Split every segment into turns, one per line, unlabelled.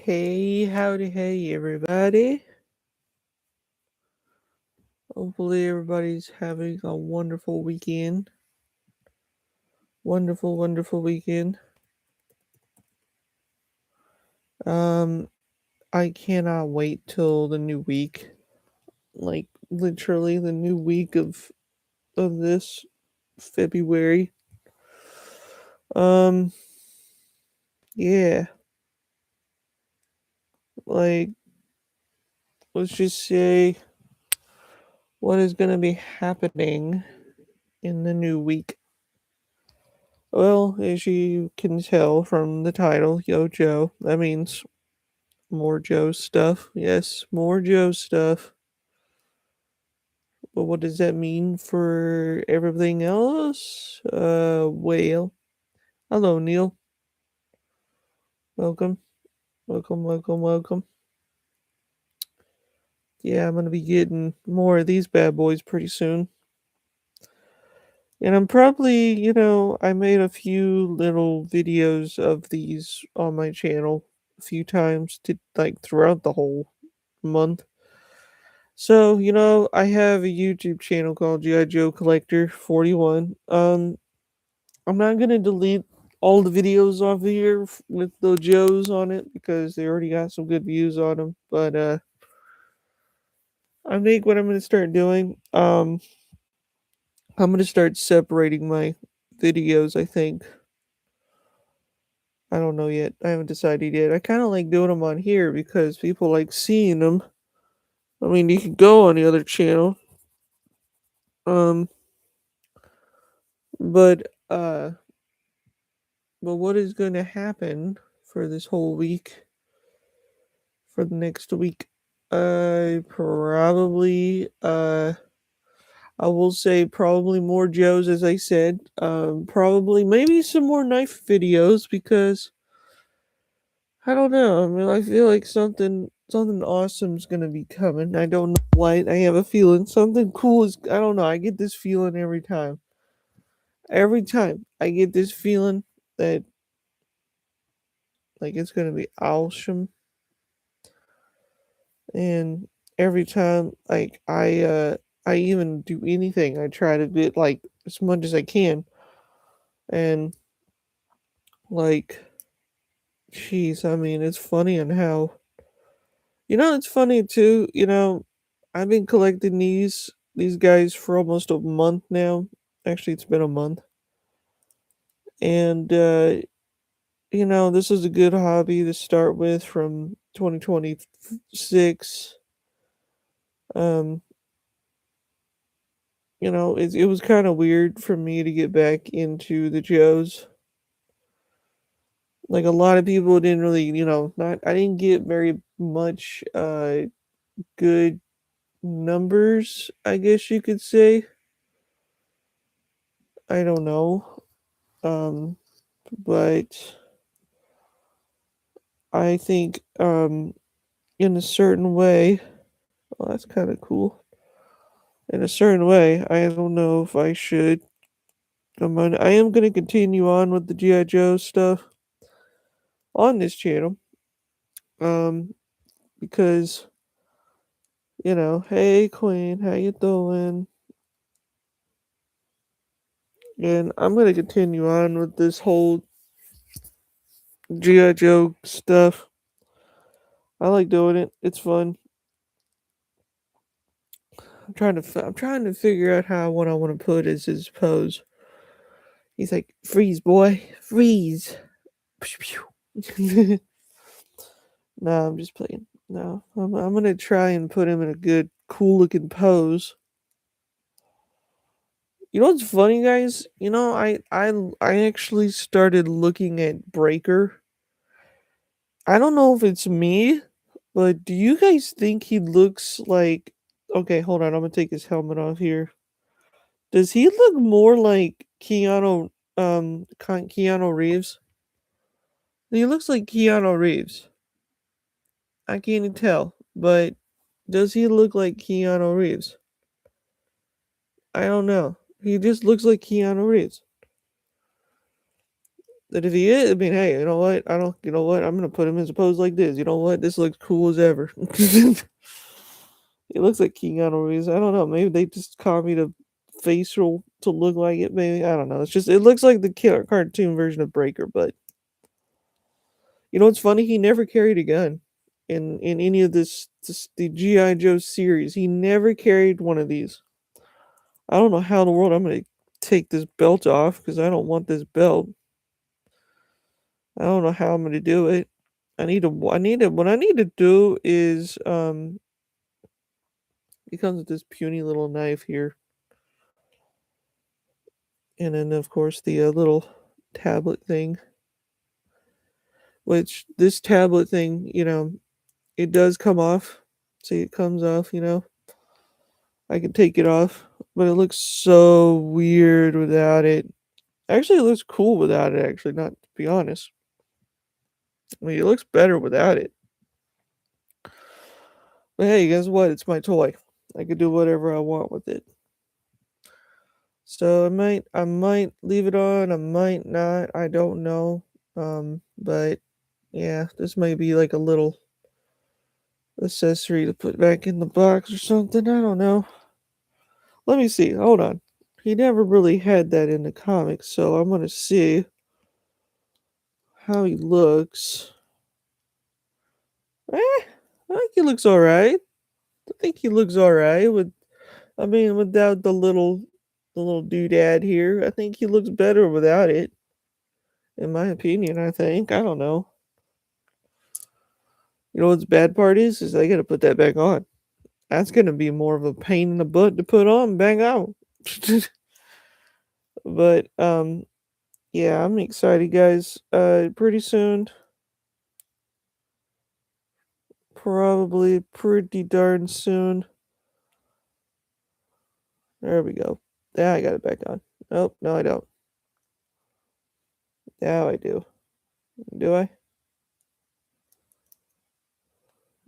Hey, howdy, hey, everybody. Hopefully, everybody's having a wonderful weekend. Wonderful, wonderful weekend. Um, I cannot wait till the new week. Like, literally, the new week of this February. Um, yeah, like, let's just say what is gonna be happening in the new week. Well, as you can tell from the title, Yo Joe, that means more Joe stuff. Yes, more Joe stuff. But what does that mean for everything else? Well, hello, Neil. Welcome, welcome, welcome, welcome. Yeah, I'm gonna be getting more of these bad boys pretty soon. And I'm probably, I made a few little videos of these on my channel a few times to like throughout the whole month. So, I have a YouTube channel called G.I. Joe Collector 41. I'm not gonna delete all the videos off of here with the Joes on it because they already got some good views on them. But I think what I'm gonna start doing, I'm gonna start separating my videos. I think I don't know yet. I haven't decided yet. I kind of like doing them on here because people like seeing them. I mean, you can go on the other channel, um, but what is going to happen for this whole week? For the next week, I will say probably more Joes, as I said. Probably maybe some more knife videos because I don't know. I mean, I feel like something awesome's gonna be coming. I don't know why. I have a feeling something cool is. I don't know. I get this feeling every time. Every time I get this feeling that like it's gonna be awesome, and every time like I even do anything, I try to get like as much as I can, and like, jeez, I mean, it's funny on how it's funny too. I've been collecting these guys for almost a month now. Actually, it's been a month, and this is a good hobby to start with from 2026. Um, it was kind of weird for me to get back into the Joes. Like a lot of people didn't really, not I didn't get very much good numbers, I guess you could say. I don't know. Um but I think in a certain way, well, that's kind of cool. In a certain way, I don't know if I should. I am going to continue on with the GI Joe stuff on this channel. Um because hey Queen, how you doing? And I'm gonna continue on with this whole GI Joe stuff. I like doing it. It's fun. I'm trying to figure out how what I want to put as his pose. He's like, freeze, boy, freeze. No, I'm just playing. No, I'm gonna try and put him in a good, cool looking pose. You know what's funny, guys? I actually started looking at Breaker. I don't know if it's me, but do you guys think he looks like? Okay, hold on. I'm gonna take his helmet off here. Does he look more like Keanu Reeves? He looks like Keanu Reeves. I can't even tell, but does he look like Keanu Reeves? I don't know. He just looks like Keanu Reeves. That if he is, I mean, hey, you know what? You know what? I'm gonna put him in a pose like this. You know what? This looks cool as ever. It looks like Keanu Reeves. I don't know. Maybe they just copied a facial to look like it. Maybe I don't know. It's just it looks like the cartoon version of Breaker. But you know what's funny? He never carried a gun in any of this the GI Joe series. He never carried one of these. I don't know how in the world I'm gonna take this belt off because I don't want this belt. I don't know how I'm gonna do it. What I need to do is it comes with this puny little knife here, and then of course the little tablet thing. Which this tablet thing, it does come off. See, it comes off. I can take it off, but it looks so weird without it. Actually, it looks cool without it. Actually, not to be honest. I mean, it looks better without it. But hey, guess what? It's my toy. I could do whatever I want with it. So I might leave it on. I might not. I don't know. But yeah, this might be like a little accessory to put back in the box or something. I don't know. Let me see. Hold on. He never really had that in the comics, so I'm gonna see how he looks. I think he looks all right. I think he looks all right I mean, without the little doodad here. I think he looks better without it, in my opinion. I think. I don't know. You know what's bad part is I gotta put that back on. That's gonna be more of a pain in the butt to put on. Bang out. But yeah, I'm excited, guys. Pretty soon, probably pretty darn soon. There we go. Now I got it back on. Nope, no, I don't. Now I do. Do I?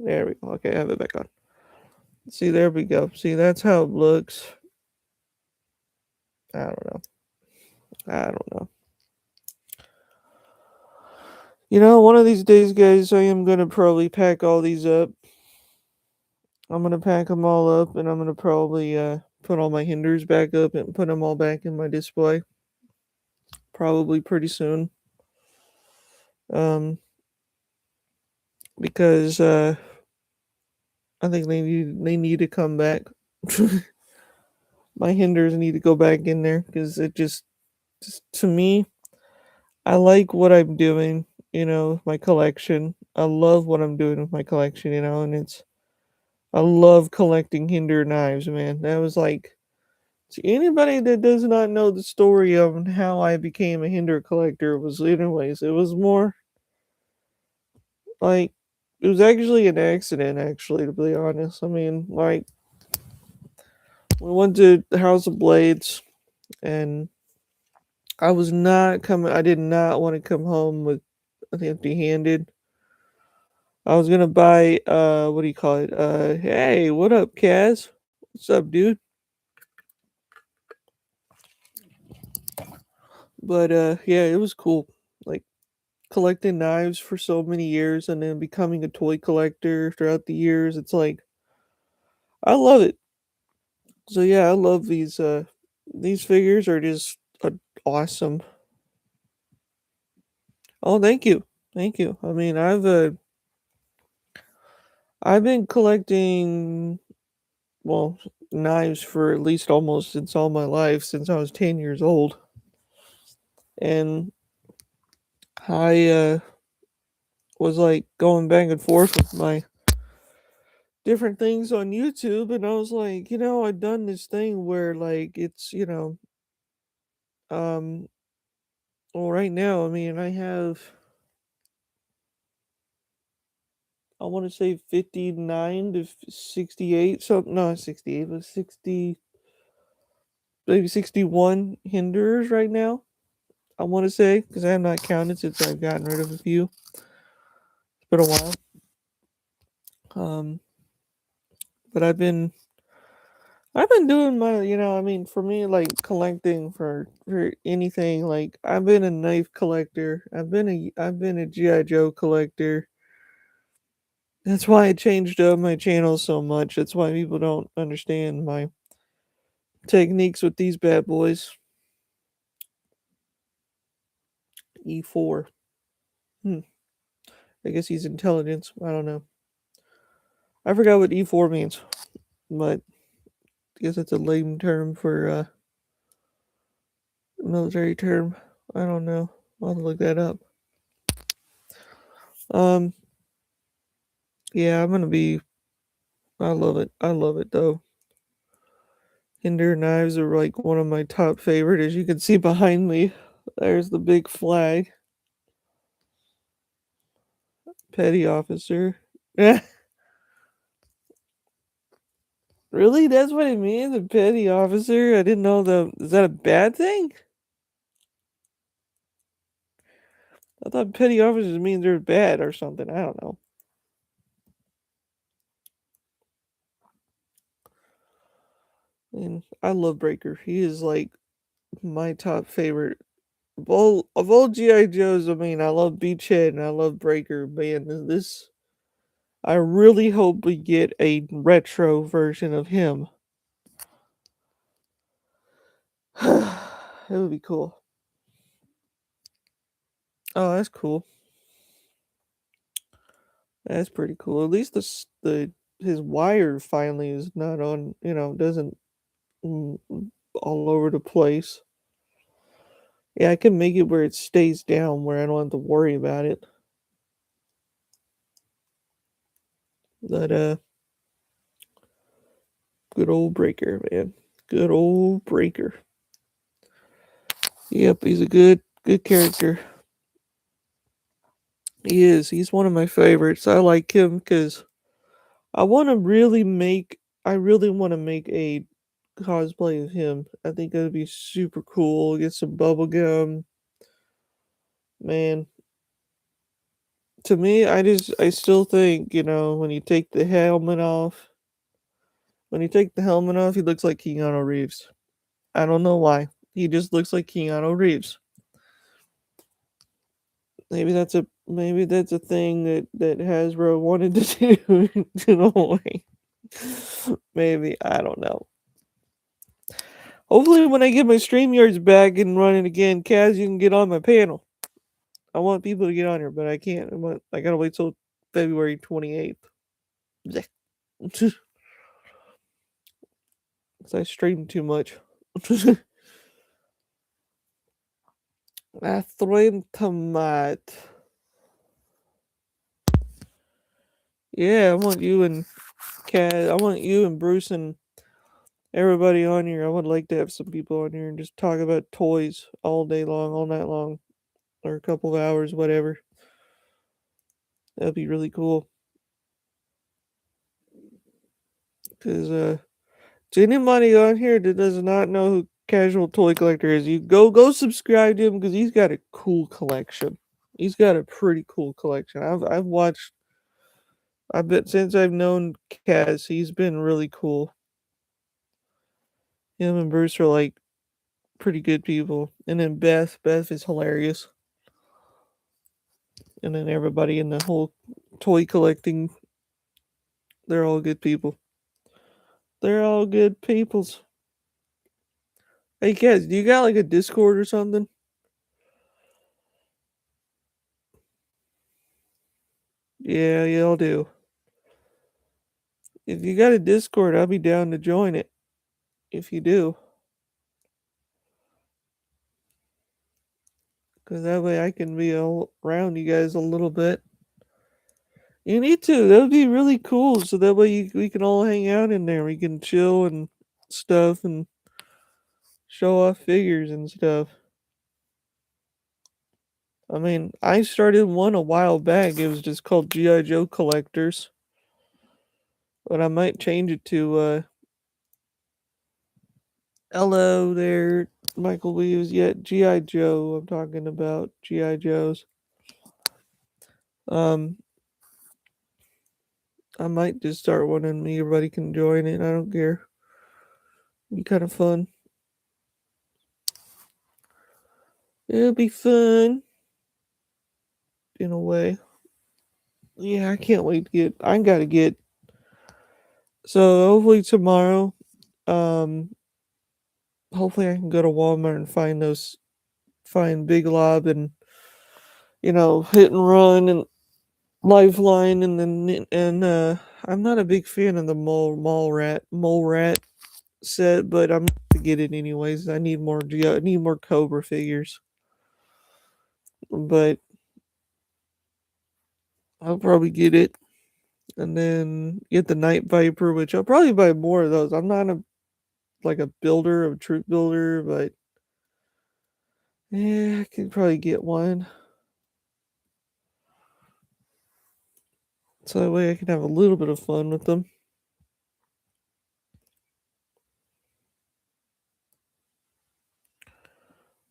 There we go. Okay, I have it back on. See, there we go. See, that's how it looks. I don't know. I don't know. One of these days, guys, I am gonna probably pack all these up. I'm gonna pack them all up, and I'm gonna probably put all my hinders back up and put them all back in my display. Probably pretty soon. Um, because I think they need to come back. My hinders need to go back in there because it just to me, I like what I'm doing. With my collection. I love what I'm doing with my collection. And I love collecting hinder knives, man. That was like to anybody that does not know the story of how I became a hinder collector was anyways. It was more like it was actually an accident. Actually, to be honest, I mean, like we went to the House of Blades, and I did not want to come home with empty-handed. I was gonna buy what do you call it? Hey, what up, Kaz? What's up, dude? But yeah, it was cool. Like collecting knives for so many years and then becoming a toy collector throughout the years. It's like I love it. So yeah, I love these figures are just awesome. Oh, thank you. Thank you. I mean, I've been collecting, well, knives for at least almost since all my life, since I was 10 years old. And I was like going back and forth with my different things on YouTube, and I was like, I've done this thing where like um well, right now, I mean, I have, I want to say 59 to 68, so no, 68, but 60, maybe 61 hinders right now. I want to say because I have not counted since I've gotten rid of a few. It's been a while. Um, but I've been I've been doing my, I mean, for me, like collecting for anything. Like I've been a knife collector. I've been a GI Joe collector. That's why I changed up my channel so much. That's why people don't understand my techniques with these bad boys. E4. Hmm. I guess he's intelligence. I don't know. I forgot what E4 means, but I guess it's a lame term for military term. I don't know. I'll have to look that up. Um, yeah, I'm gonna be. I love it. I love it though. Hinder knives are like one of my top favorite. As you can see behind me, there's the big flag. Petty officer. Really? That's what it means? A petty officer? I didn't know that. Is that a bad thing? I thought petty officers means they're bad or something. I don't know. And I love Breaker. He is like my top favorite. Of all G.I. Joes, I mean, I love Beachhead and I love Breaker. Man, this. I really hope we get a retro version of him. It would be cool. Oh, that's cool. That's pretty cool. At least the his wire finally is not on. Doesn't mm, all over the place. Yeah, I can make it where it stays down, where I don't have to worry about it. But good old Breaker, man. Good old Breaker. Yep, he's a good character. He is. He's one of my favorites. I like him because I want to really make. I really want to make a cosplay of him. I think that'd be super cool. Get some bubble gum, man. To me, I still think when you take the helmet off. When you take the helmet off, he looks like Keanu Reeves. I don't know why. He just looks like Keanu Reeves. Maybe that's a thing that Hasbro wanted to do in a way. Maybe I don't know. Hopefully, when I get my StreamYards back and running again, Kaz, you can get on my panel. I want people to get on here, but I can't. I gotta wait till February 28th. Because I stream too much. I stream too much. Yeah, I want you and Kaz. I want you and Bruce and everybody on here. I would like to have some people on here and just talk about toys all day long, all night long, or a couple of hours, whatever. That'd be really cool. Because to anybody on here that does not know who Casual Toy Collector is, you go subscribe to him because he's got a cool collection. He's got a pretty cool collection. I've watched. I bet since I've known Kaz, he's been really cool. Him and Bruce are like pretty good people, and then Beth is hilarious, and then everybody in the whole toy collecting, they're all good people. They're all good peoples. Hey, Kaz, do you got like a Discord or something? Yeah, y'all do. If you got a Discord, I'll be down to join it. If you do, because that way I can be around you guys a little bit. You need to. That would be really cool. So that way we can all hang out in there. We can chill and stuff and show off figures and stuff. I mean, I started one a while back. It was just called G.I. Joe Collectors. But I might change it to hello there, Michael Williams. Yeah, G.I. Joe. I'm talking about G.I. Joes. Um, I might just start one and everybody can join it. I don't care. Be kind of fun. It'll be fun in a way. Yeah, I can't wait to get. I gotta get. So hopefully tomorrow, um, hopefully I can go to Walmart and find Big Lob and Hit and Run and Lifeline and I'm not a big fan of the mole rat set, but I'm to get it anyways. I need more Cobra figures, but I'll probably get it and then get the Night Viper, which I'll probably buy more of those. I'm not a builder, a troop builder, but yeah, I could probably get one. So that way I can have a little bit of fun with them.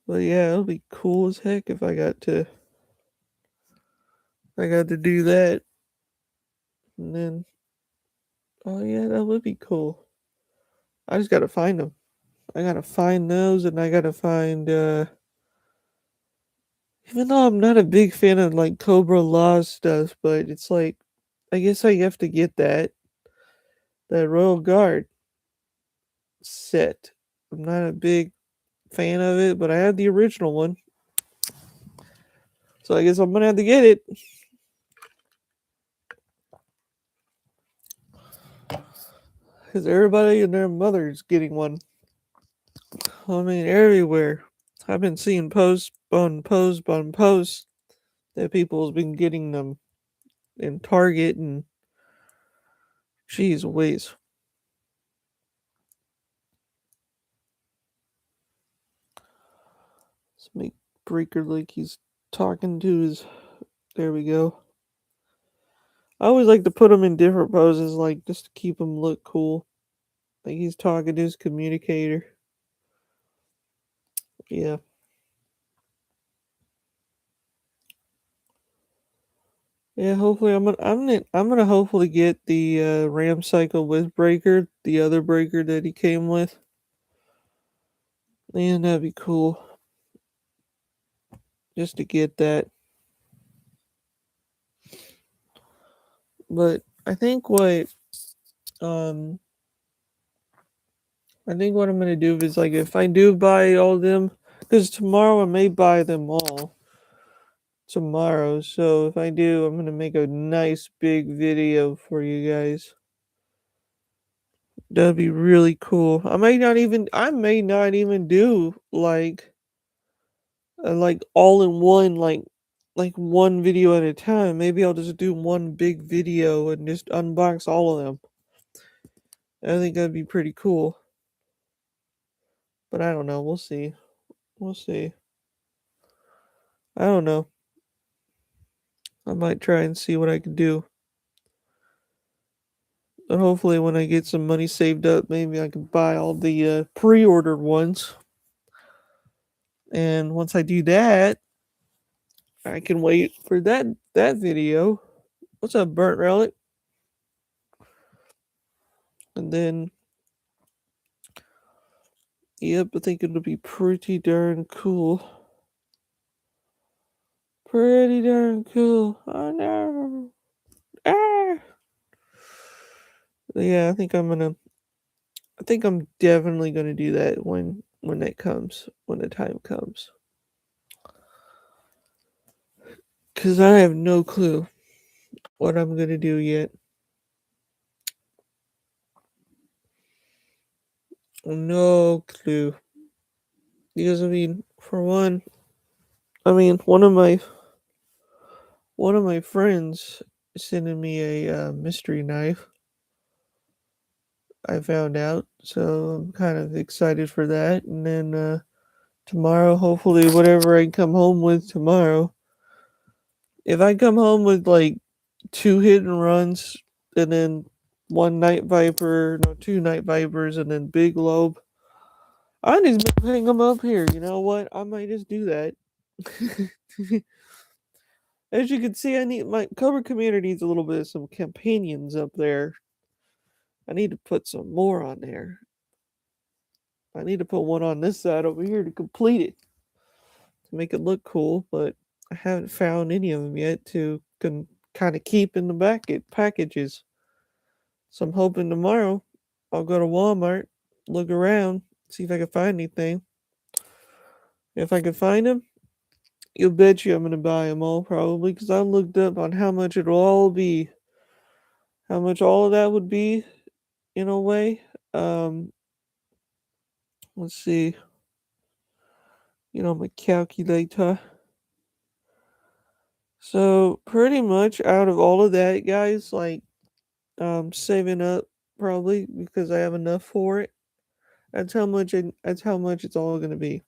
But yeah, it'll be cool as heck if I got to do that. And then oh yeah, that would be cool. I just gotta find them. I gotta find those and I gotta find even though I'm not a big fan of like Cobra Law stuff, but it's like I guess I have to get that Royal Guard set. I'm not a big fan of it, but I have the original one. So I guess I'm gonna have to get it. Because everybody and their mother's getting one. I mean, everywhere. I've been seeing posts that people's been getting them in Target and geez Louise. Let's make Breaker like he's talking to his. There we go. I always like to put him in different poses, like just to keep him look cool. Like he's talking to his communicator. Yeah. Yeah, hopefully I'm gonna hopefully get the Ram Cycle with Breaker, the other Breaker that he came with. And that'd be cool. Just to get that. But um I think what I'm gonna do is like if I do buy all of them, because tomorrow I may buy them all tomorrow. So if I do, I'm gonna make a nice big video for you guys. That'd be really cool. I may not even do like all in one like one video at a time. Maybe I'll just do one big video and just unbox all of them. I think that'd be pretty cool. But I don't know. We'll see. We'll see. I don't know. I might try and see what I can do. And hopefully, when I get some money saved up, maybe I can buy all the pre-ordered ones. And once I do that, I can wait for that video. What's up, Burnt Relic? And then, yep, I think it'll be pretty darn cool. Pretty darn cool. Oh no. Ah. Yeah, I think I'm definitely gonna do that when that comes, when the time comes. Cause I have no clue what I'm gonna do yet. No clue. Because for one, one of my friends sending me a mystery knife. I found out, so I'm kind of excited for that. And then tomorrow, hopefully, whatever I come home with tomorrow. If I come home with like 2 hit and runs and then one Night Viper, no, 2 Night Vipers, and then Big Lobe, I just hang them up here. You know what? I might just do that. As you can see, I need my cover community needs a little bit of some companions up there. I need to put some more on there. I need to put one on this side over here to complete it, to make it look cool, but I haven't found any of them yet to kind of keep in the packages. So I'm hoping tomorrow I'll go to Walmart, look around, see if I can find anything. If I can find them, you'll bet you I'm gonna buy them all probably because I looked up on how much it'll all be, how much all of that would be in a way. Um, let's see, my calculator. So pretty much out of all of that, guys, like saving up probably because I have enough for it. That's how much it's all gonna be.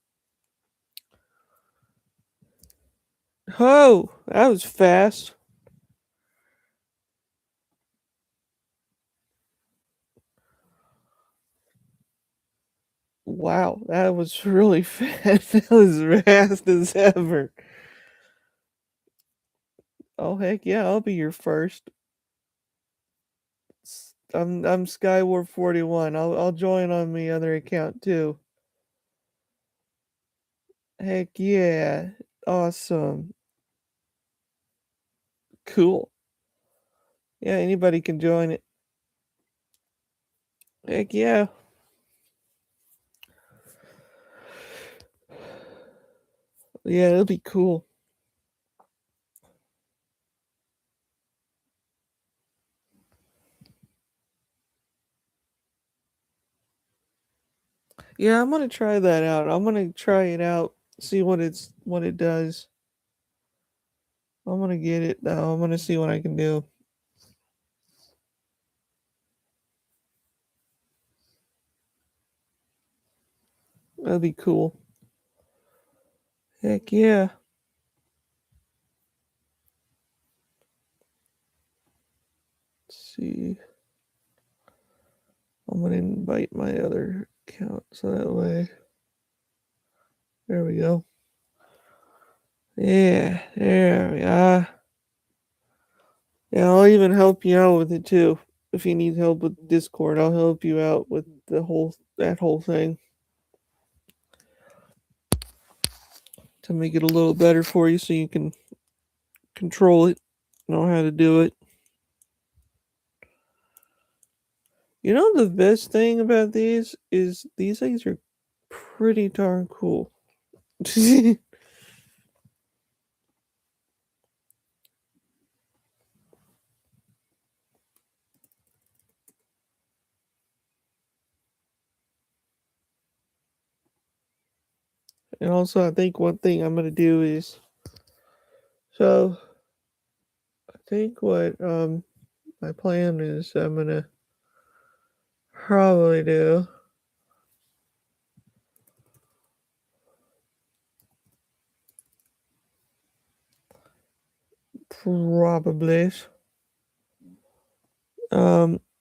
Oh, that was fast. Wow, that was really fast. That was fast as ever. Oh heck yeah, I'll be your first. I'm Skyward 41. I'll join on the other account too. Heck yeah. Awesome. Cool. Yeah, anybody can join it. Heck yeah. Yeah, it'll be cool. Yeah, I'm gonna try that out. I'm gonna try it out, see what it does. I'm gonna get it now. I'm gonna see what I can do. That'd be cool. Heck yeah. Let's see. I'm gonna invite my other account so that way. There we go. Yeah, there we are. Yeah, I'll even help you out with it too. If you need help with Discord, I'll help you out with that whole thing to make it a little better for you so you can control it, know how to do it. You know the best thing about these is these things are pretty darn cool. And also I think one thing I'm gonna do is so I think what my plan is I'm gonna probably do probably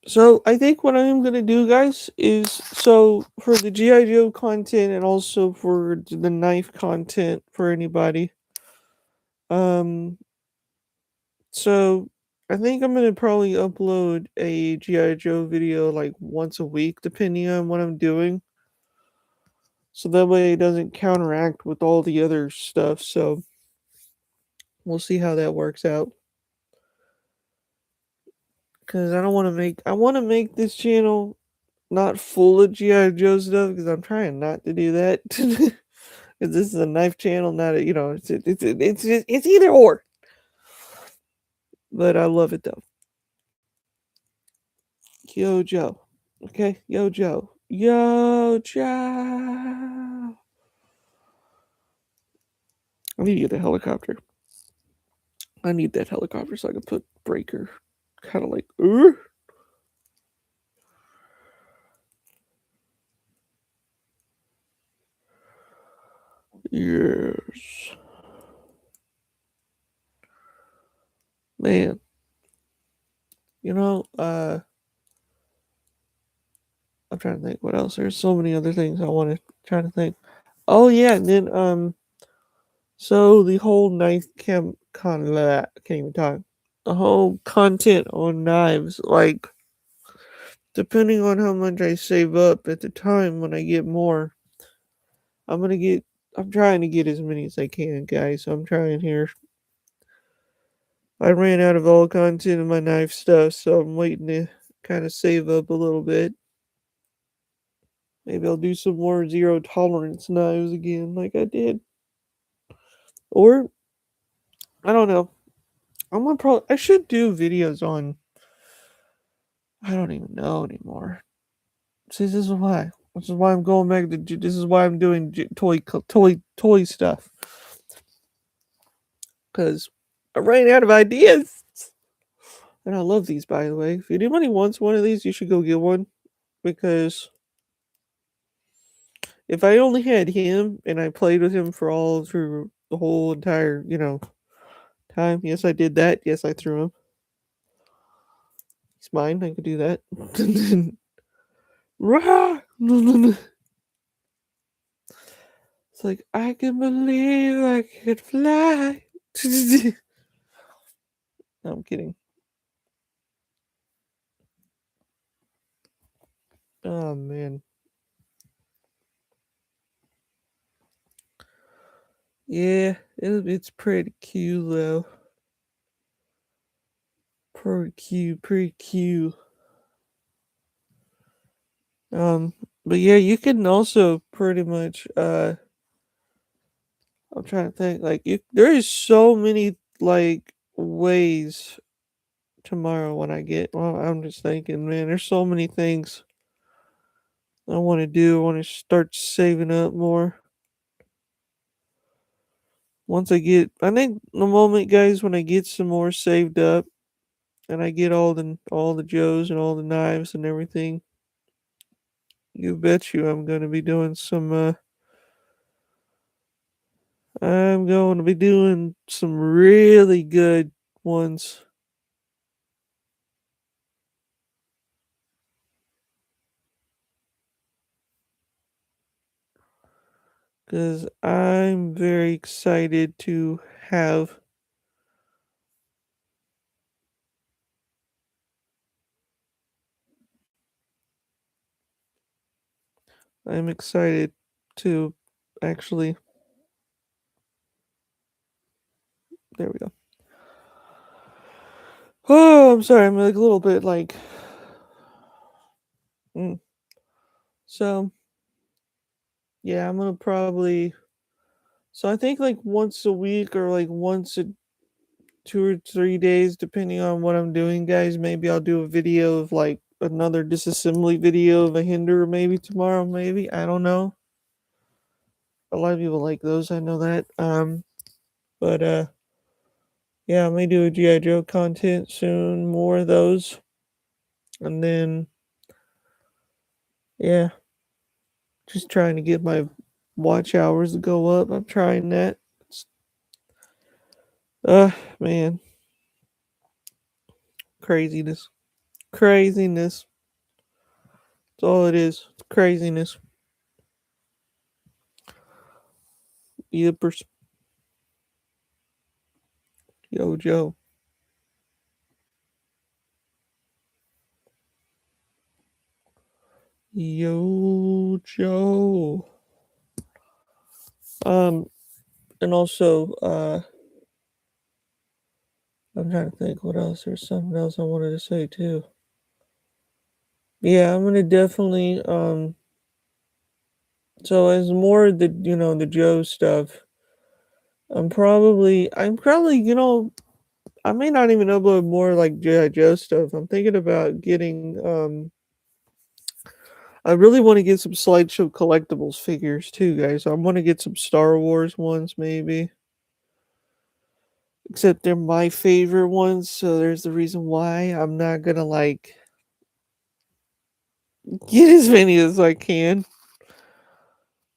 so I think what I'm gonna do, guys, is so for the GI Joe content and also for the knife content for anybody. Um, so I think I'm gonna probably upload a GI Joe video like once a week, depending on what I'm doing. So that way it doesn't counteract with all the other stuff. So we'll see how that works out. Cause I want to make this channel not full of GI Joe stuff because I'm trying not to do that. Because this is a knife channel, not a it's either or. But I love it though. Yo Joe, okay, Yo Joe, Yo Joe. I need to get a helicopter. I need that helicopter so I can put Breaker, kind of like. Yes. Man, you know, I'm trying to think what else. There's so many other things I want to try to think. Oh yeah, and then so the whole knife can't even talk. The whole content on knives, like depending on how much I save up at the time when I get more, I'm gonna get. I'm trying to get as many as I can, guys. I'm trying here. I ran out of all content of my knife stuff, so I'm waiting to kind of save up a little bit. Maybe I'll do some more zero tolerance knives again, like I did. Or I don't know. I should do videos on. I don't even know anymore. See, this is why. This is why I'm going back to. This is why I'm doing toy stuff. Because I ran out of ideas. And I love these, by the way. If anybody wants one of these, you should go get one. Because if I only had him and I played with him for all through the whole entire, time. Yes, I did that. Yes, I threw him. He's mine. I could do that. Rah! It's like, I can believe I could fly. No, I'm kidding. Oh, man. Yeah, it's pretty cute, though. Pretty cute, pretty cute. But yeah, you can also pretty much, I'm trying to think, like, there is so many, like, ways tomorrow when well, I'm just thinking, man, there's so many things I want to do. I want to start saving up more. I think the moment, guys, when I get some more saved up and I get all the Joes and all the knives and everything, you bet you I'm going to be doing I'm going to be doing some really good ones. Because I'm very excited to have. I'm excited to actually. There we go. Oh, I'm sorry. I'm like a little bit like. Mm. So, yeah, I'm gonna probably. So I think like once a week or like once a 2 or 3 days, depending on what I'm doing, guys. Maybe I'll do a video of like another disassembly video of a Hinder, maybe tomorrow. Maybe I don't know. A lot of people like those. I know that. But yeah, I may do a GI Joe content soon. More of those, and then yeah, just trying to get my watch hours to go up. I'm trying that. Man, craziness, craziness. That's all it is. Craziness. Yippers. Yo, Joe. Yo, Joe. Um, and also, I'm trying to think what else. There's something else I wanted to say too. Yeah, I'm gonna definitely, so as more the Joe stuff, I'm probably, I may not even upload more like G.I. Joe stuff. I'm thinking about getting, I really want to get some Slideshow collectibles figures too, guys. I want to get some Star Wars ones maybe. Except they're my favorite ones, so there's the reason why I'm not gonna like get as many as I can.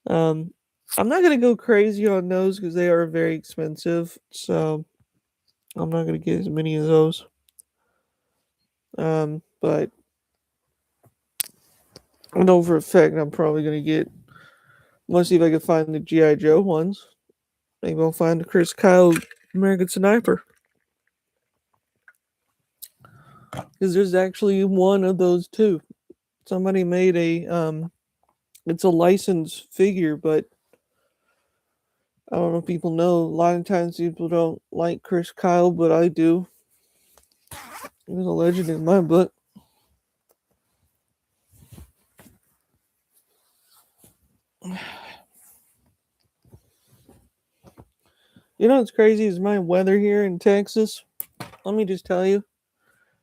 Um, I'm not gonna go crazy on those because they are very expensive, so I'm not gonna get as many of those. But I know for a fact I'm probably gonna get. Let's see if I can find the GI Joe ones. Maybe I'll find the Chris Kyle American Sniper because there's actually one of those too. Somebody made it's a licensed figure, but I don't know if people know. A lot of times people don't like Chris Kyle, but I do. He was a legend in my book. You know what's crazy is my weather here in Texas. Let me just tell you,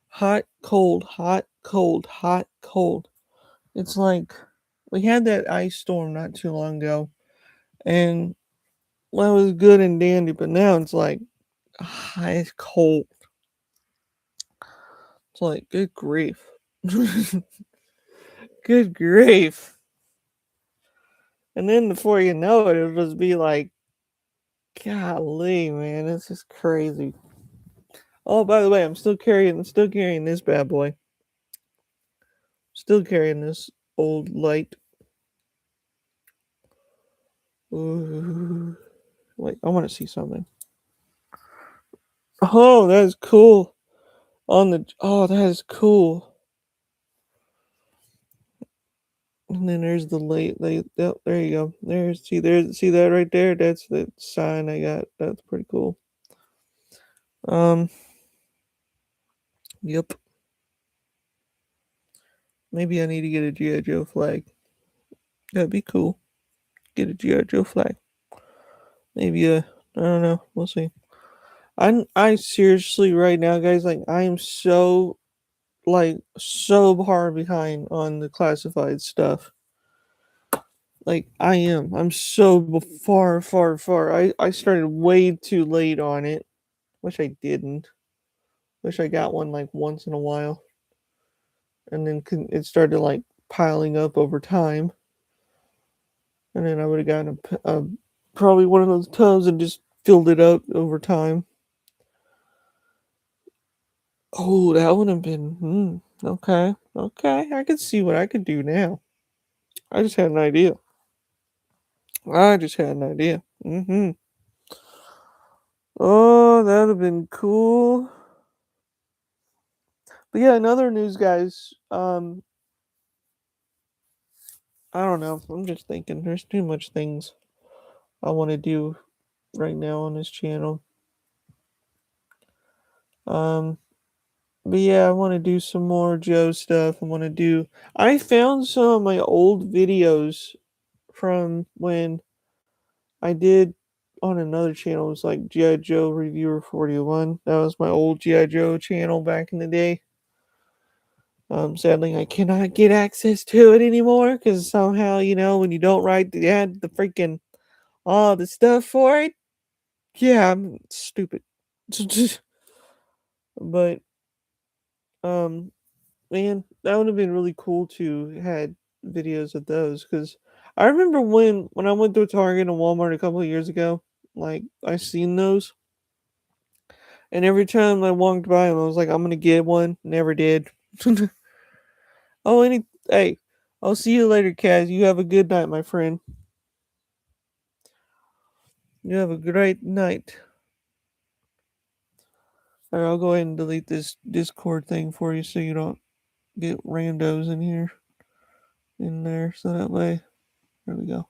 hot, cold, hot, cold, hot, cold. It's like we had that ice storm not too long ago, and well, it was good and dandy, but now it's like it's cold. It's like good grief, good grief. And then before you know it, it'll just be like, golly, man, this is crazy. Oh, by the way, I'm still carrying this bad boy. Still carrying this old light. Ooh. Wait, I want to see something. Oh, that is cool. That is cool. And then there's the light. There you go. See that right there. That's the sign I got. That's pretty cool. Um, yep. Maybe I need to get a GI Joe flag. That'd be cool. Get a GI Joe flag. Maybe I don't know. We'll see. I seriously right now, guys. Like I am so far behind on the classified stuff. Like I am. I'm so far, far, far. I started way too late on it. Wish I didn't. Wish I got one like once in a while. And then it started like piling up over time. And then I would have gotten probably one of those tubs and just filled it up over time. Oh, that would have been okay. Okay, I could see what I could do now. I just had an idea. I just had an idea. Oh, that would have been cool. But yeah, another news, guys. I don't know. I'm just thinking. There's too much things I want to do right now on this channel. Um, but yeah, I want to do some more Joe stuff. I found some of my old videos from when I did on another channel. It was like G.I. Joe Reviewer 41. That was my old G.I. Joe channel back in the day. Sadly, I cannot get access to it anymore because somehow, when you don't write the ad, the freaking all the stuff for it. Yeah, I'm stupid. But um, man, that would have been really cool to had videos of those because I remember when I went to Target and Walmart a couple of years ago, like I seen those, and every time I walked by them, I was like, I'm gonna get one. Never did. Oh, hey, I'll see you later, Kaz. You have a good night, my friend. You have a great night. Alright, I'll go ahead and delete this Discord thing for you so you don't get randos in there. So that way, there we go.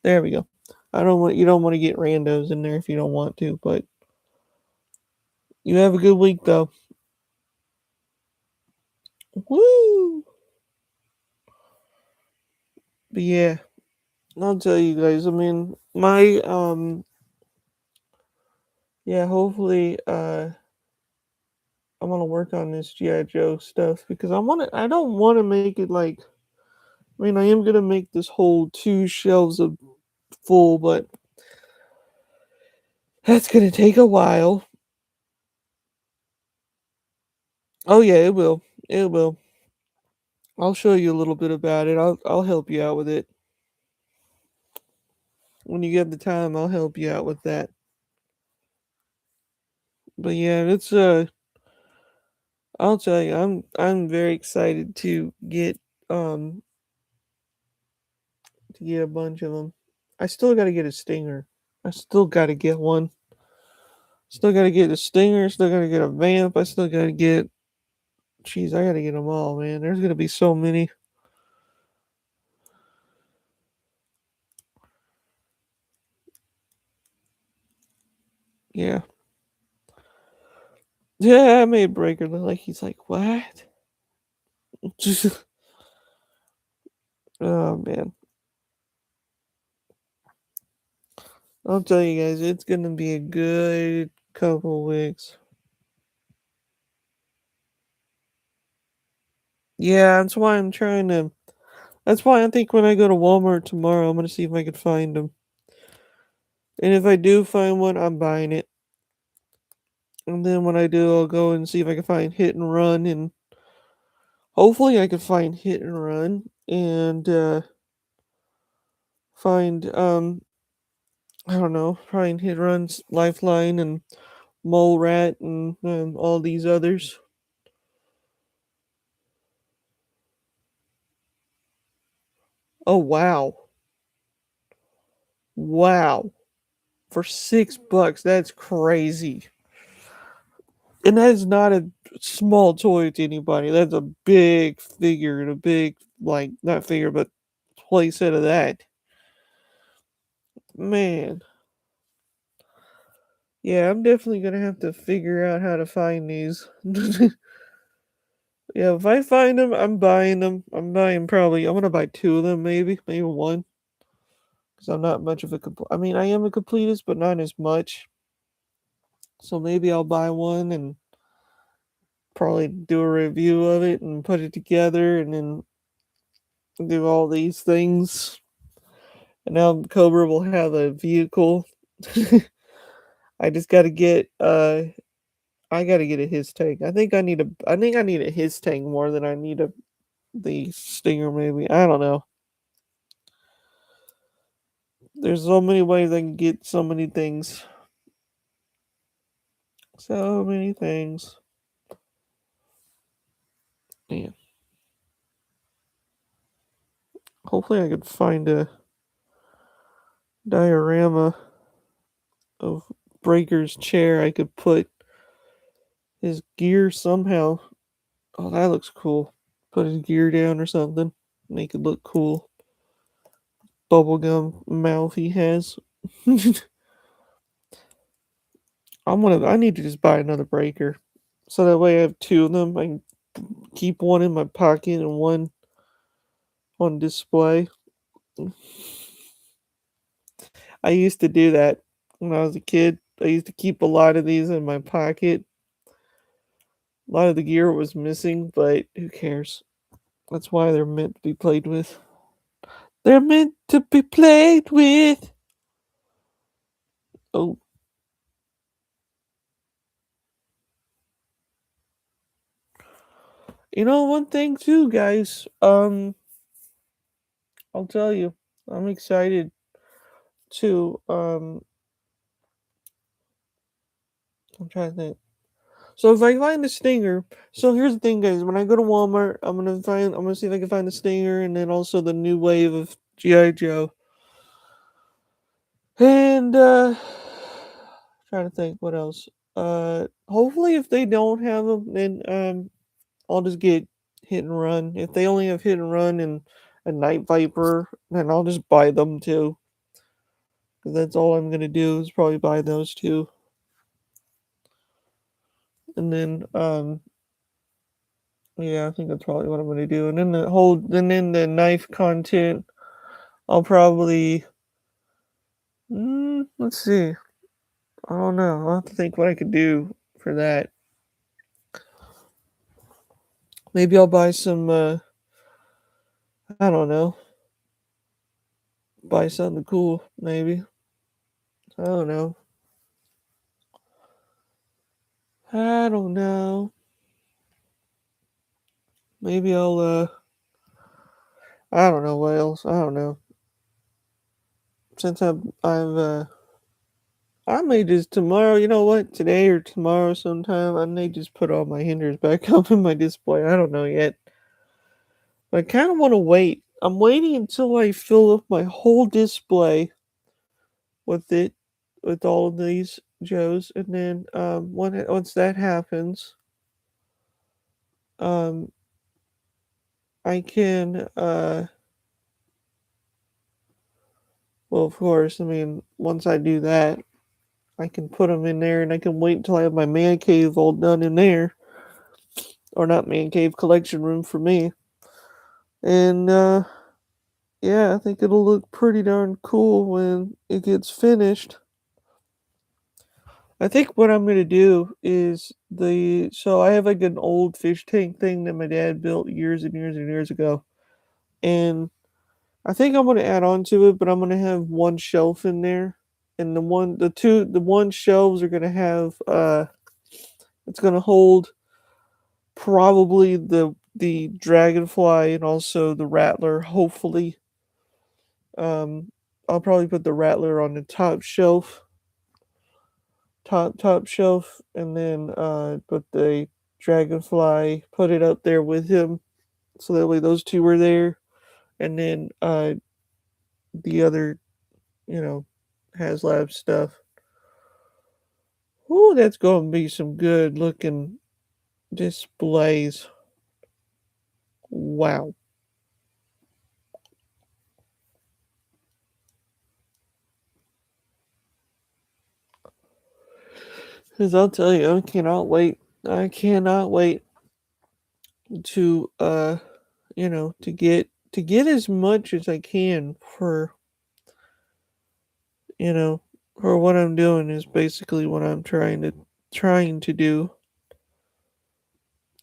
There we go. You don't want to get randos in there if you don't want to, but you have a good week though. Woo! But yeah, I'll tell you guys. I mean, yeah, hopefully, I'm gonna work on this GI Joe stuff because I don't want to make it like. I mean, I am gonna make this whole 2 shelves of full, but that's gonna take a while. Oh yeah, it will. It will. I'll show you a little bit about it. I'll help you out with it. When you get the time, I'll help you out with that. But yeah, I'll tell you, I'm very excited um to get a bunch of them. I still got to get a stinger. I still got to get one. Still got to get a stinger, still got to get a vamp. I still got to get Jeez, I got to get them all, man. There's going to be so many. Yeah. Yeah, I made Breaker look like he's like, "What?" Oh, man. I'll tell you guys, it's gonna be a good couple weeks. Yeah, that's why I think when I go to Walmart tomorrow, I'm gonna see if I can find them. And if I do find one, I'm buying it. And then when I do, I'll go and see if I can find Hit and Run, and hopefully I can find Hit and Run and find I don't know, find Hit and Run's Lifeline and Mole Rat and all these others. Oh wow. Wow. For $6, that's crazy. And that is not a small toy to anybody. That's a big figure and a big, like, not figure, but play set of that. Man. Yeah, I'm definitely gonna have to figure out how to find these. Yeah, if I find them, I'm buying them. I'm gonna buy two of them, maybe one, because I'm not much of a I mean, I am a completist, but not as much. So maybe I'll buy one and probably do a review of it and put it together and then do all these things. And now Cobra will have a vehicle. I just gotta get I gotta get a his tank. I think I need a his tank more than I need a the Stinger maybe. I don't know. There's so many ways I can get so many things. So many things. Yeah. Hopefully I could find a diorama of Breaker's chair I could put his gear somehow. Oh, that looks cool. Put his gear down or something. Make it look cool. Bubblegum mouth he has. I need to just buy another breaker. So that way I have two of them. I can keep one in my pocket and one on display. I used to do that when I was a kid. I used to keep a lot of these in my pocket. A lot of the gear was missing, but who cares? That's why they're meant to be played with. They're meant to be played with. Oh, one thing too, guys. I'll tell you, I'm excited to. I'm trying to think. So if I find the Stinger, so here's the thing, guys. When I go to Walmart, I'm gonna see if I can find the Stinger, and then also the new wave of GI Joe. And trying to think what else. Hopefully, if they don't have them, then I'll just get Hit and Run. If they only have Hit and Run and a Night Viper, then I'll just buy them too. 'Cause that's all I'm gonna do is probably buy those two, and then yeah, I think that's probably what I'm gonna do. And then the knife content, I'll probably let's see. I don't know. I'll have to think what I could do for that. Maybe I'll buy some. I don't know. Buy something cool. Maybe. I don't know. I don't know. Maybe I'll. I don't know what else. I don't know. Since I may just tomorrow. You know what? Today or tomorrow sometime. I may just put all my hinders back up in my display. I don't know yet. But I kind of want to wait. I'm waiting until I fill up my whole display with it, with all of these Joes, and then once that happens, um, I can well, of course, I mean, once I do that, I can put them in there, and I can wait until I have my man cave all done in there, or not man cave, collection room for me. And yeah, I think it'll look pretty darn cool when it gets finished. I think what I'm gonna do is so I have like an old fish tank thing that my dad built years and years and years ago, and I think I'm gonna add on to it, but I'm gonna have one shelf in there, and the one shelves are gonna have it's gonna hold probably the dragonfly and also the rattler. Hopefully, um, I'll probably put the rattler on the top shelf, and then put the dragonfly, put it up there with him, so that way those two are there, and then the other, you know, HasLab stuff. Ooh, that's gonna be some good looking displays. Wow. 'Cause I'll tell you, I cannot wait. I cannot wait to to get as much as I can for you know for what I'm doing is basically what I'm trying to do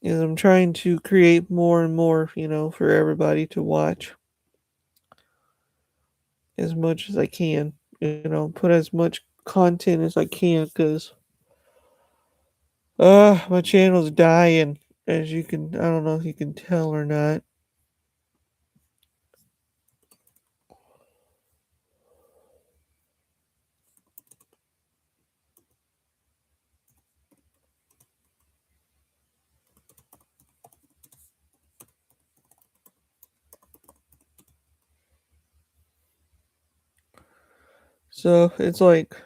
is I'm trying to create more and more, for everybody to watch as much as I can. Put as much content as I can because my channel's dying, as you can, I don't know if you can tell or not. So it's like,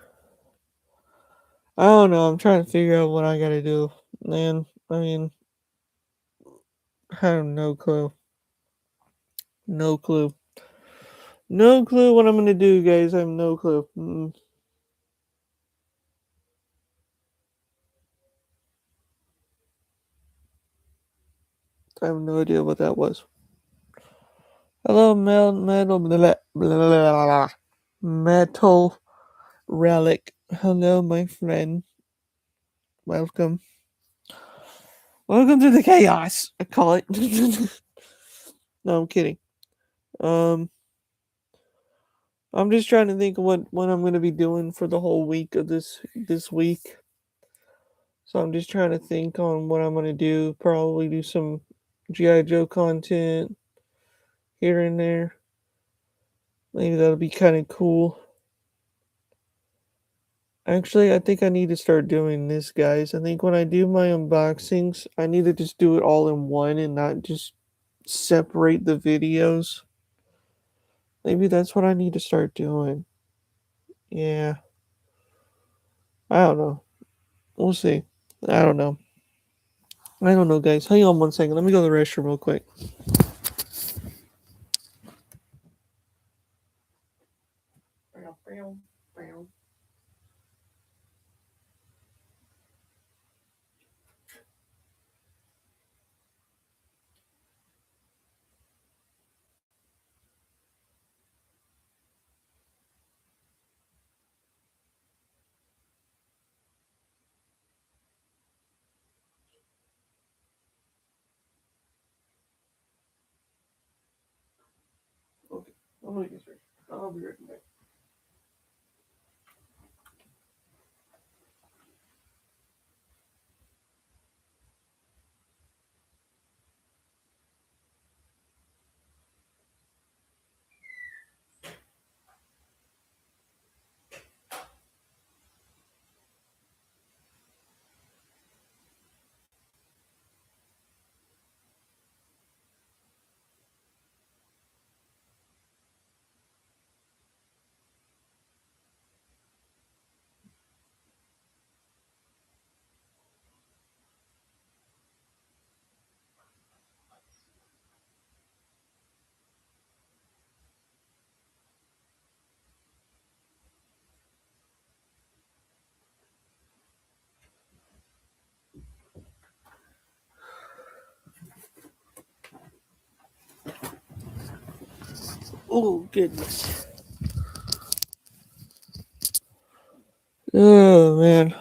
I don't know, I'm trying to figure out what I gotta do. Man, I mean, I have no clue. No clue. No clue what I'm gonna do, guys. I have no clue. I have no idea what that was. Hello, metal relic. Hello, my friend. Welcome. Welcome to the chaos. I call it. No, I'm kidding. Um, I'm just trying to think of what I'm gonna be doing for the whole week of this week. So I'm just trying to think on what I'm gonna do. Probably do some GI Joe content here and there. Maybe that'll be kind of cool. Actually, I think I need to start doing this, guys. I think when I do my unboxings, I need to just do it all in one and not just separate the videos. Maybe that's what I need to start doing. Yeah. I don't know. We'll see. I don't know. I don't know, guys. Hang on one second. Let me go to the restroom real quick. Okay. I'll be right back. Oh, goodness. Oh, man.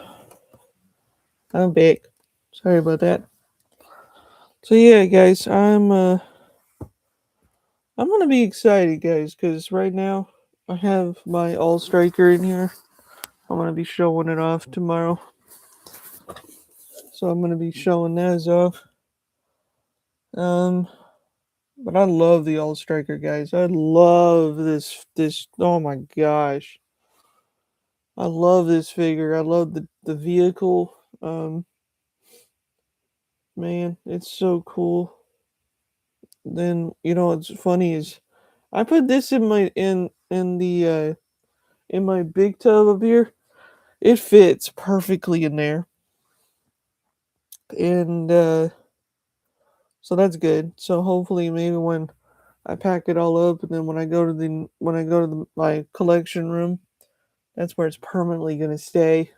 I'm back. Sorry about that. So, yeah, guys, I'm gonna be excited, guys, because right now I have my All Striker in here. I'm gonna be showing it off tomorrow. So I'm gonna be showing that off. Um, but I love the All Striker, guys. I love this. Oh my gosh, I love this figure. I love the vehicle. Man, it's so cool. Then what's funny is I put this in my in my big tub up here. It fits perfectly in there, and so that's good. So hopefully, maybe when I pack it all up, and then when I go to my collection room, that's where it's permanently gonna stay.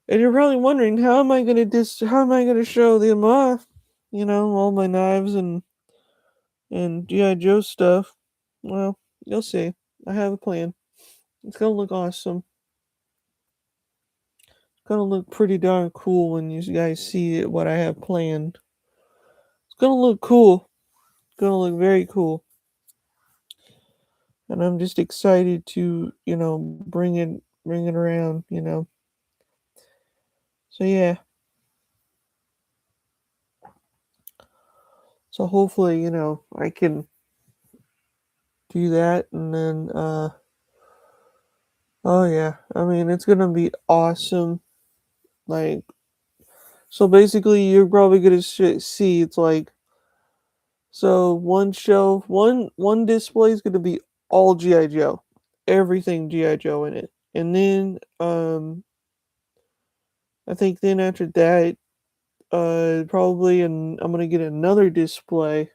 And you're probably wondering how am I gonna show them off? All my knives and GI Joe stuff. Well, you'll see. I have a plan. It's gonna look awesome. It's gonna look pretty darn cool when you guys see what I have planned. It's gonna look cool. It's gonna look very cool. And I'm just excited to, bring it around. So yeah. So hopefully, I can do that and then oh yeah. I mean, it's gonna be awesome. Like, so basically you're probably gonna see it's like, so one shelf, one display is gonna be all GI Joe, everything GI Joe in it, and then I think then after that, probably, and I'm gonna get another display,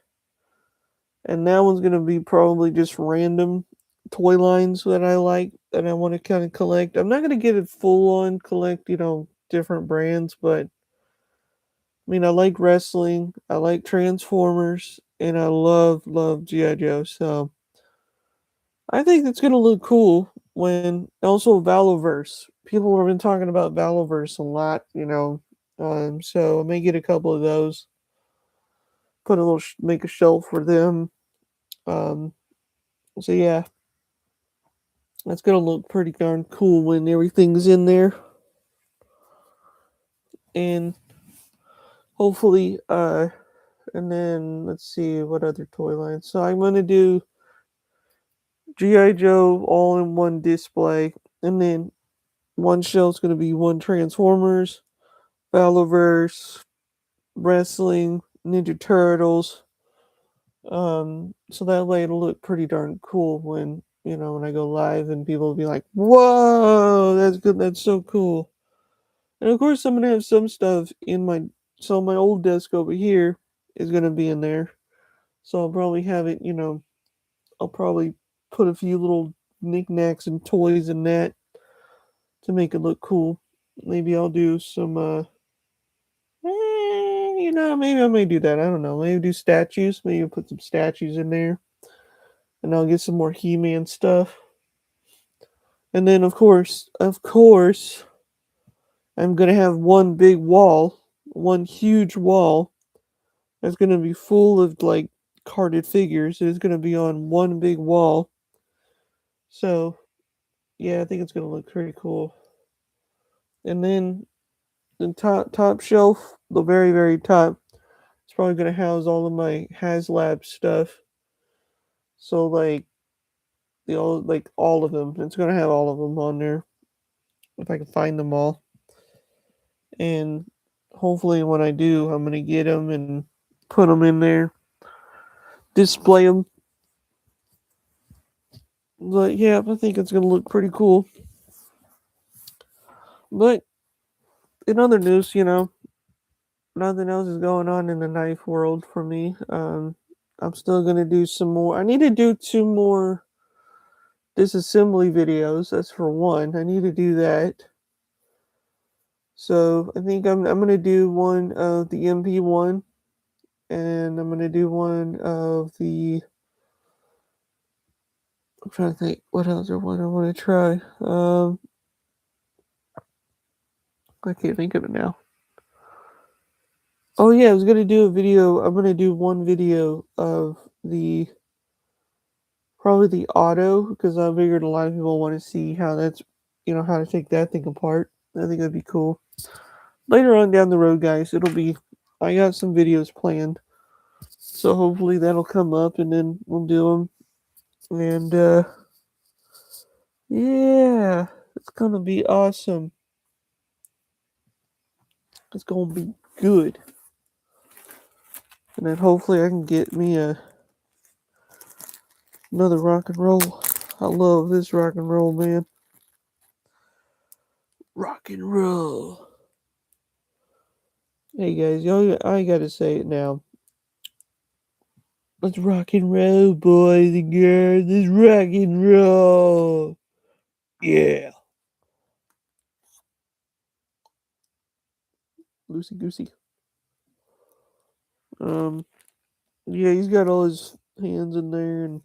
and that one's gonna be probably just random toy lines that I like that I want to kind of collect. I'm not gonna get it full on collect, different brands, but I mean, I like wrestling, I like Transformers, and I love GI Joe. So I think it's gonna look cool when also Valoverse. People have been talking about Valoverse a lot. So I may get a couple of those. Put a little, make a shelf for them. Um, so yeah, that's gonna look pretty darn cool when everything's in there, and hopefully, and then let's see what other toy lines. So I'm gonna do GI Joe all in one display, and then one shelf's gonna be one Transformers, Valoverse, wrestling, Ninja Turtles. So that way it'll look pretty darn cool when I go live and people will be like, "Whoa, that's good, that's so cool." And of course, I'm gonna have some stuff in my old desk over here is gonna be in there. So I'll probably have it, I'll probably put a few little knickknacks and toys in that to make it look cool. Maybe I'll do some, maybe I may do that. I don't know. Maybe do statues. Maybe put some statues in there, and I'll get some more He-Man stuff. And then, of course, I'm gonna have one big wall, one huge wall that's gonna be full of like carded figures. It's gonna be on one big wall. So yeah, I think it's gonna look pretty cool. And then the top shelf, the very very top, it's probably gonna house all of my HasLab stuff. So all of them. It's gonna have all of them on there if I can find them all. And hopefully when I do, I'm gonna get them and put them in there, display them. But yeah, I think it's gonna look pretty cool. But in other news, nothing else is going on in the knife world for me. I'm still gonna do some more. I need to do two more disassembly videos. That's for one. I need to do that. So I think I'm gonna do one of the MP1, and I'm gonna do one of the I'm trying to think what other one I want to try. I can't think of it now. Oh yeah, I was gonna do a video. I'm gonna do one video of the probably the auto because I figured a lot of people want to see how that's how to take that thing apart. I think that'd be cool. Later on down the road, guys, it'll be. I got some videos planned, so hopefully that'll come up and then we'll do them. And yeah, it's gonna be awesome. It's gonna be good. And then hopefully I can get me another rock and roll. I love this rock and roll, man. Rock and roll. Hey guys, y'all, I gotta say it now. Let's rock and roll, boys and girls. Let's rock and roll. Yeah. Loosey goosey. Um, yeah, he's got all his hands in there, and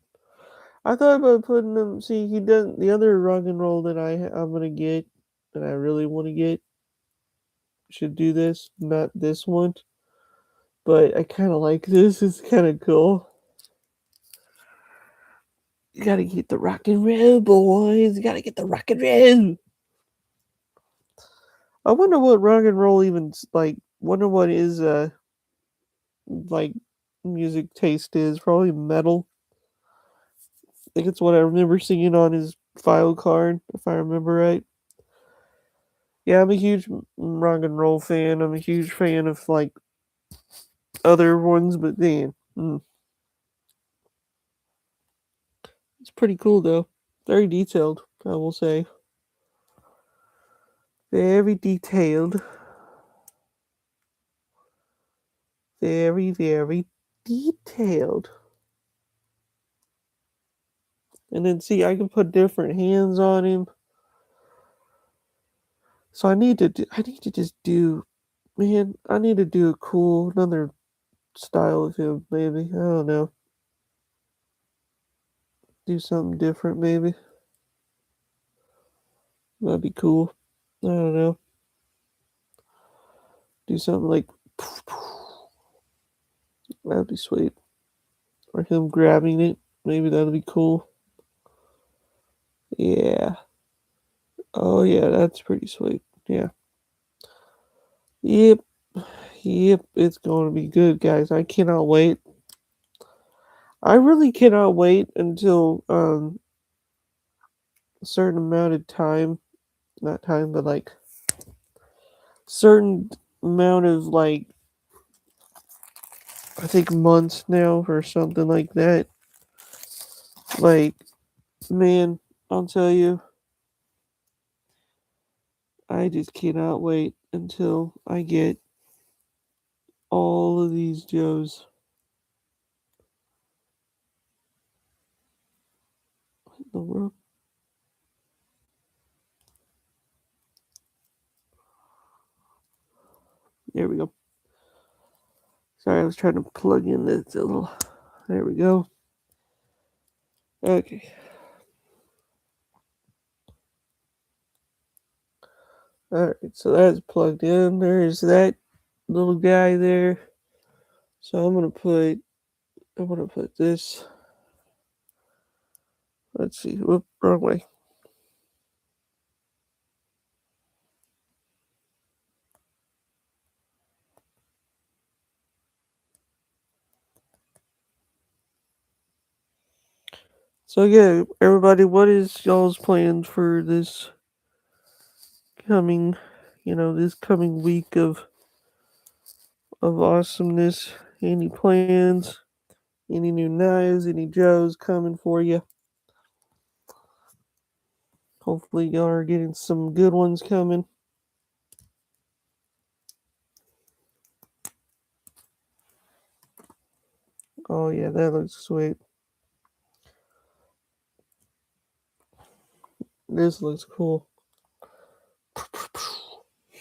I thought about putting him. See, he doesn't. The other rock and roll that I'm gonna get, that I really want to get, should do this. Not this one, but I kind of like this. It's kind of cool. You gotta get the rock and roll, boys. You gotta get the rock and roll. I wonder what rock and roll even like. Wonder what is like music taste is. Probably metal. I think it's what I remember seeing on his file card, if I remember right. Yeah, I'm a huge rock and roll fan. I'm a huge fan of like other ones, but then it's pretty cool though. Very detailed, I will say. Very detailed. Very, very detailed. And then see, I can put different hands on him. So I need to just do, man, I need to do a cool another style of him. Maybe I don't know. Do something different, maybe. That'd be cool. I don't know. Do something like that'd be sweet. Or him grabbing it. Maybe that'd be cool. Yeah. Oh yeah, that's pretty sweet. Yeah. Yep. Yep. It's going to be good, guys. I cannot wait. I really cannot wait until a certain amount of time. Not time, but like certain amount of like I think months now or something like that. Like, man, I'll tell you, I just cannot wait until I get all of these Joes. What in the world? There we go. Sorry, I was trying to plug in this little. There we go. Okay. Alright, so that's plugged in. There's that little guy there. So I'm gonna put this. Let's see. Whoop, wrong way. So yeah, everybody, what is y'all's plans for this coming, this coming week of awesomeness? Any plans? Any new knives? Any Joes coming for you? Hopefully y'all are getting some good ones coming. Oh yeah, that looks sweet. This looks cool.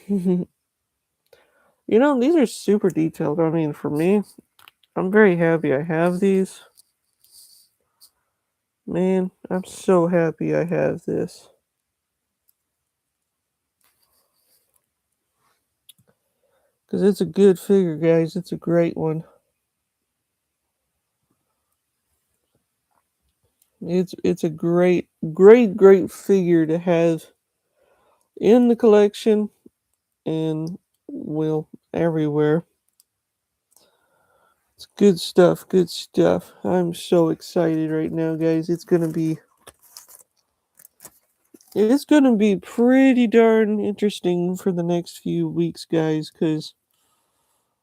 These are super detailed. I mean, for me, I'm very happy I have these. Man, I'm so happy I have this. Because it's a good figure, guys. It's a great one. It's a great figure to have in the collection and well everywhere. It's good stuff, good stuff. I'm so excited right now, guys. It's gonna be pretty darn interesting for the next few weeks, guys, because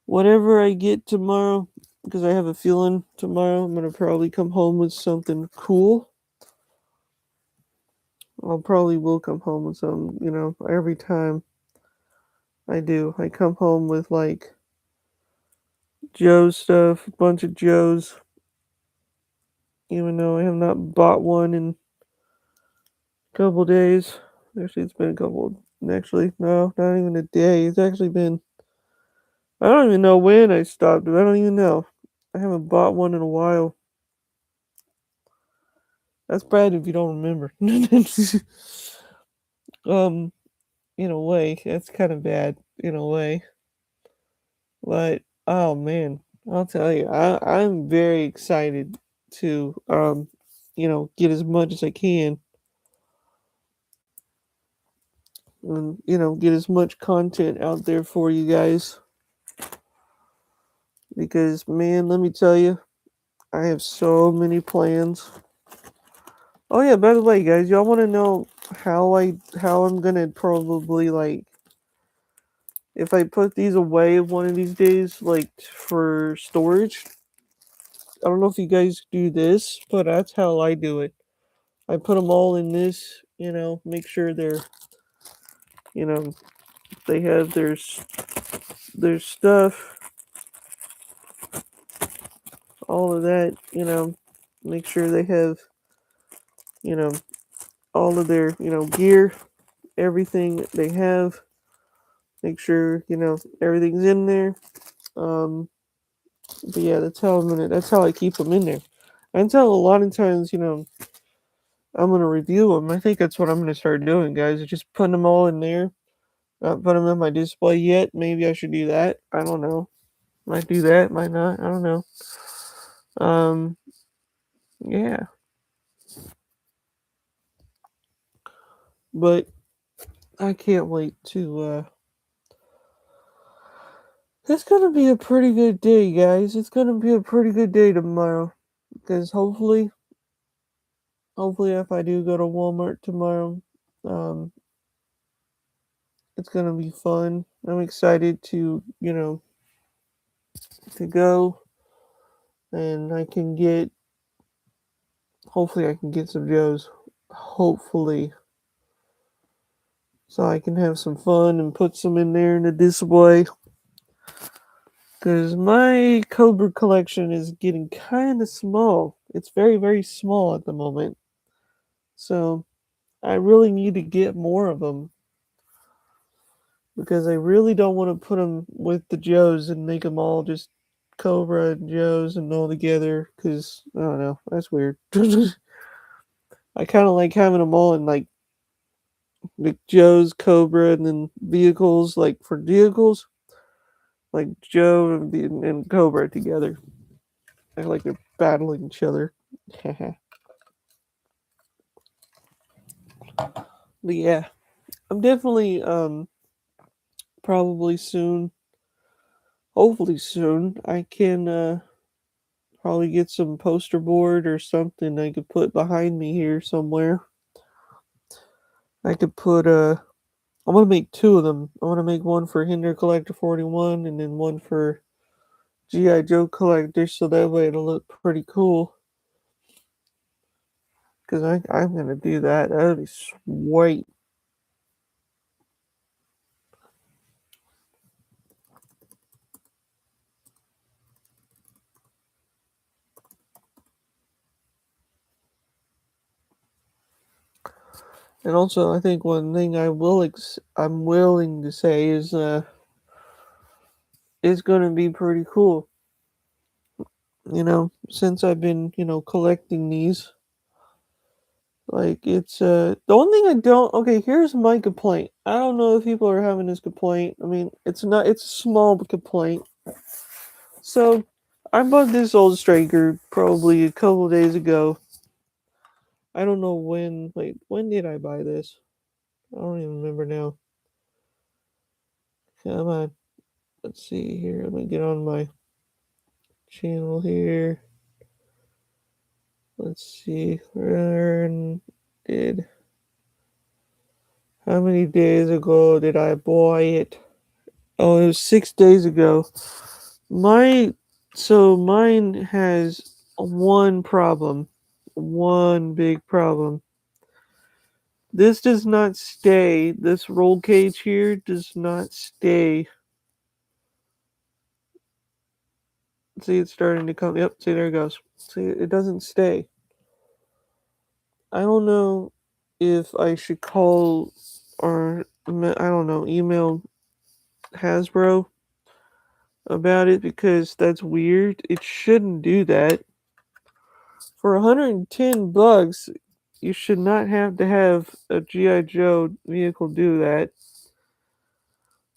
whatever I get tomorrow, because I have a feeling tomorrow I'm gonna probably come home with something cool. I'll probably will come home with some, every time I do. I come home with like Joe's stuff, a bunch of Joe's, even though I have not bought one in a couple days. Actually, it's been a couple, actually, no, not even a day. It's actually been, I don't even know when I stopped. I don't even know. I haven't bought one in a while. That's bad if you don't remember. um, in a way, that's kind of bad in a way. But oh man, I'll tell you, I'm very excited to get as much as I can and get as much content out there for you guys because man, let me tell you, I have so many plans. Oh yeah, by the way, guys, y'all want to know how I'm gonna probably like if I put these away one of these days, like for storage. I don't know if you guys do this, but that's how I do it. I put them all in this, make sure you know, they have their stuff, all of that, make sure they have, you know, all of their, gear, everything they have, make sure, everything's in there. Um, but yeah, that's how I keep them in there. Until a lot of times, I'm gonna review them. I think that's what I'm gonna start doing, guys. Is just putting them all in there. Not put them in my display yet. Maybe I should do that. I don't know. Might do that. Might not. I don't know. Um, yeah. But I can't wait to. It's gonna be a pretty good day, guys. It's gonna be a pretty good day tomorrow. Because hopefully, if I do go to Walmart tomorrow, um, it's gonna be fun. I'm excited to, to go, and hopefully, I can get some Joes. Hopefully, so I can have some fun and put some in there in the display. Because my Cobra collection is getting kind of small. It's very, very small at the moment. So I really need to get more of them. Because I really don't want to put them with the Joes and make them all just Cobra and Joes and all together. Because, I don't know, that's weird. I kind of like having them all in like the Joe's, Cobra, and then vehicles. Like for vehicles, like Joe and Cobra together. I like they're battling each other. But yeah, I'm definitely probably soon, hopefully soon, I can probably get some poster board or something I could put behind me here somewhere. I could put I want to make two of them. I want to make one for Hinder Collector 41 and then one for GI Joe Collector, so that way it'll look pretty cool. Cause I'm gonna do that. That'd be sweet. And also, I think one thing I'm willing to say is it's gonna be pretty cool. Since I've been collecting these, Like, it's, the only thing I don't okay, here's my complaint. I don't know if people are having this complaint. I mean, it's a small complaint. So, I bought this old Straker probably a couple days ago. I don't know when. Wait, when did I buy this? I don't even remember now. Come on. Let's see here. Let me get on my channel here. Let's see. When did. How many days ago did I buy it? Oh, it was 6 days ago. My. So mine has one problem. One big problem. This does not stay. This roll cage here does not stay. See, it's starting to come. Yep, see, there it goes. See, it doesn't stay. I don't know if I should call or, I don't know, email Hasbro about it because that's weird. It shouldn't do that. For $110, you should not have to have a G.I. Joe vehicle do that.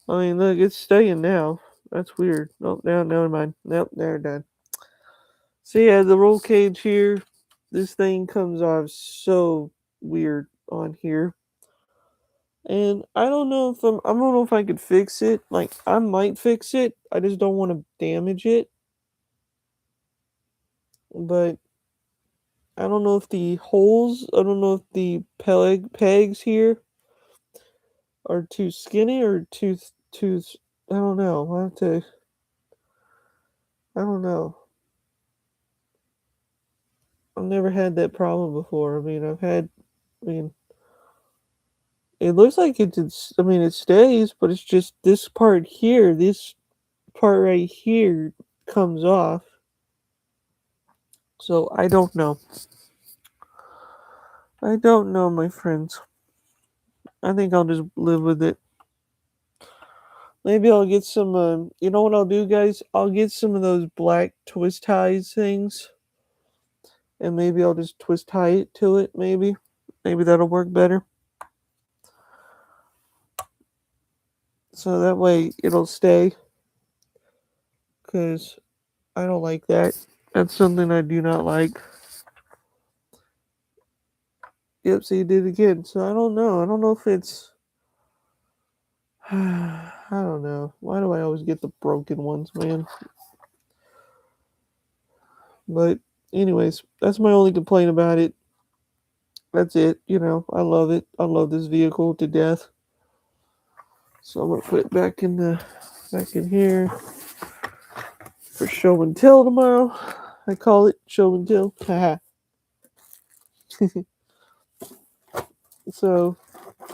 I mean, look, it's staying now. That's weird. Oh, no, never mind. Nope, they're done. So yeah, the roll cage here, this thing comes off so weird on here. And I don't know if I could fix it. Like, I might fix it. I just don't want to damage it. But I don't know if the holes, I don't know if the pegs here are too skinny or too, I don't know. I don't know. I've never had that problem before. I mean, it looks like I mean, it stays, but it's just this part here, this part right here comes off. So I don't know. I don't know, my friends. I think I'll just live with it. Maybe I'll get some, you know what I'll do, guys? I'll get some of those black twist ties things, and maybe I'll just twist tie it to it, maybe. Maybe that'll work better. So that way it'll stay, because I don't like that. That's something I do not like. Yep, so you did it again. So I don't know. I don't know if it's. I don't know. Why do I always get the broken ones, man? But, anyways, that's my only complaint about it. That's it. You know, I love it. I love this vehicle to death. So I'm gonna put it back in here for show and tell tomorrow. I call it show and tell. Haha. So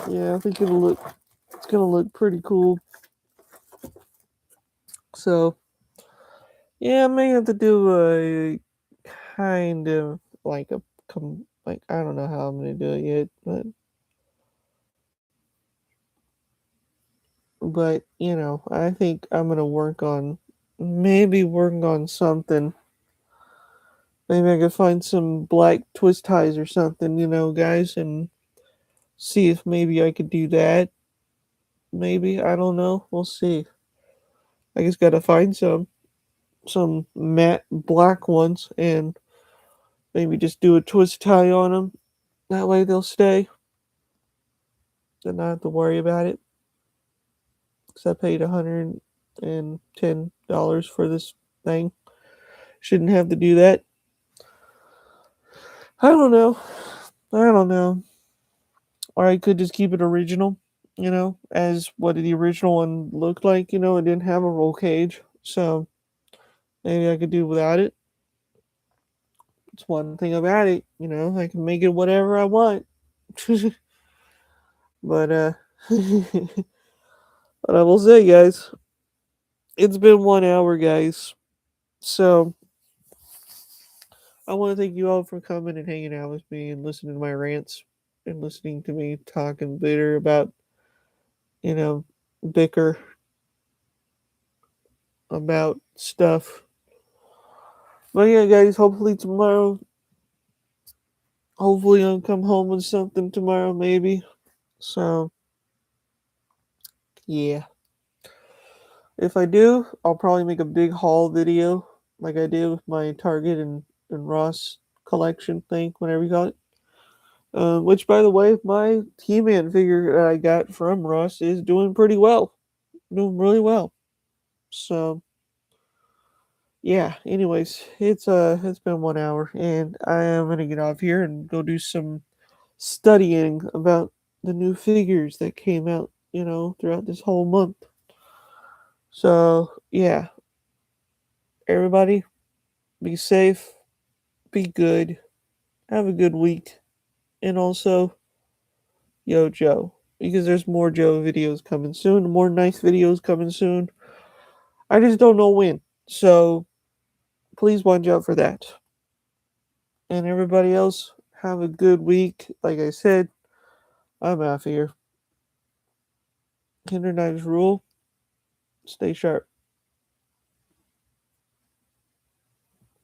yeah, I think it's gonna look pretty cool. So yeah, I may have to do a kind of like like, I don't know how I'm gonna do it yet, but you know, I think I'm gonna work on something. Maybe I could find some black twist ties or something, you know, guys, and see if maybe I could do that. Maybe, I don't know. We'll see. I just gotta find some matte black ones and maybe just do a twist tie on them. That way they'll stay. Then not have to worry about it. Because I paid $110 for this thing. Shouldn't have to do that. I don't know. I don't know. Or I could just keep it original, you know, as what the original one looked like. You know, it didn't have a roll cage. So maybe I could do without it. It's one thing about it, you know, I can make it whatever I want. But but I will say, guys, it's been 1 hour, guys. So I want to thank you all for coming and hanging out with me and listening to my rants and listening to me talk and bitter about, you know, bicker about stuff. But yeah, guys, hopefully tomorrow Hopefully I'll come home with something tomorrow, maybe. So, yeah. If I do, I'll probably make a big haul video like I did with my Target and Ross collection thing, whatever you call it. Which, by the way, my He-Man figure that I got from Ross is doing pretty well. Doing really well. So, yeah, anyways, it's been 1 hour and I am gonna get off here and go do some studying about the new figures that came out, throughout this whole month. So, yeah, everybody, be safe, be good, have a good week, and also, yo, Joe, because there's more Joe videos coming soon, more nice videos coming soon. I just don't know when. So, please watch out for that. And everybody else, have a good week. Like I said, I'm out here. Kinder Knives rule. Stay sharp.